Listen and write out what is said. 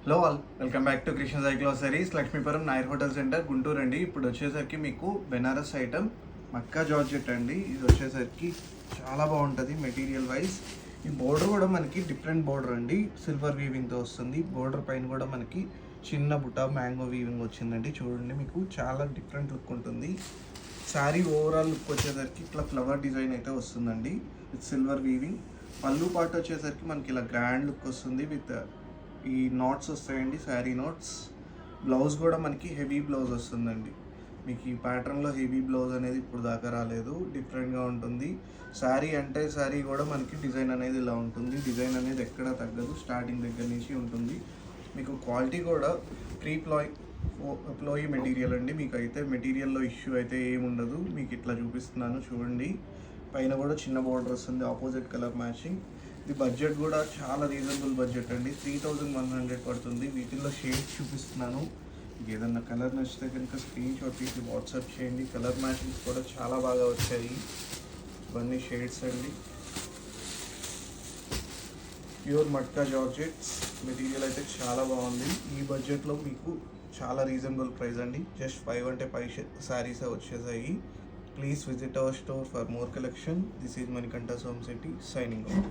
Hello all, welcome back to Krishna సైక్లోసరీస్, Lakshmipuram Nair hotel centre, Guntur అండి. ఇప్పుడు వచ్చేసరికి మీకు బెనారస్ ఐటమ్ మక్కా జార్జెట్ అండి. ఇది వచ్చేసరికి చాలా బాగుంటుంది మెటీరియల్ వైజ్. ఈ బోర్డర్ కూడా మనకి డిఫరెంట్ బోర్డర్ అండి, సిల్వర్ వీవింగ్తో వస్తుంది. బోర్డర్ పైన కూడా మనకి చిన్న బుట్ట మ్యాంగో వీవింగ్ వచ్చిందండి. చూడండి, మీకు చాలా డిఫరెంట్ లుక్ ఉంటుంది. శారీ ఓవరాల్ లుక్ వచ్చేసరికి ఇట్లా ఫ్లవర్ డిజైన్ అయితే వస్తుందండి విత్ సిల్వర్ వీవింగ్. పళ్ళు పాటు వచ్చేసరికి మనకి ఇలా గ్రాండ్ లుక్ వస్తుంది విత్ ఈ నాట్స్ వస్తాయండి, శారీ నాట్స్. బ్లౌజ్ కూడా మనకి హెవీ బ్లౌజ్ వస్తుందండి. మీకు ఈ ప్యాటర్న్లో హెవీ బ్లౌజ్ అనేది ఇప్పుడు దాకా రాలేదు, డిఫరెంట్గా ఉంటుంది. శారీ అంటే శారీ కూడా మనకి డిజైన్ అనేది ఇలా ఉంటుంది. డిజైన్ అనేది ఎక్కడ తగ్గదు, స్టార్టింగ్ దగ్గర నుంచి ఉంటుంది. మీకు క్వాలిటీ కూడా ప్లోయి మెటీరియల్ అండి. మీకు అయితే మెటీరియల్లో ఇష్యూ అయితే ఏముండదు. మీకు ఇట్లా చూపిస్తున్నాను చూడండి. పైన కూడా చిన్న బార్డర్ వస్తుంది, ఆపోజిట్ కలర్ మ్యాచింగ్. ఇది బడ్జెట్ కూడా చాలా రీజనబుల్ బడ్జెట్ అండి, 3100 పడుతుంది. వీటిల్లో షేడ్స్ చూపిస్తున్నాను. మీకు ఏదన్నా కలర్ నచ్చితే కనుక స్క్రీన్ షాట్ తీసి వాట్సాప్ చేయండి. కలర్ మ్యాచింగ్స్ కూడా చాలా బాగా వచ్చాయి. ఇవన్నీ షేడ్స్ అండి. ప్యూర్ మట్కా జార్జెట్స్ మెటీరియల్ అయితే చాలా బాగుంది. ఈ బడ్జెట్లో మీకు చాలా రీజనబుల్ ప్రైస్ అండి. జస్ట్ 5 అంటే 5 శారీస్ వచ్చేసాయి. Please visit our store for more collection. This is Manikanta Somsetti signing off.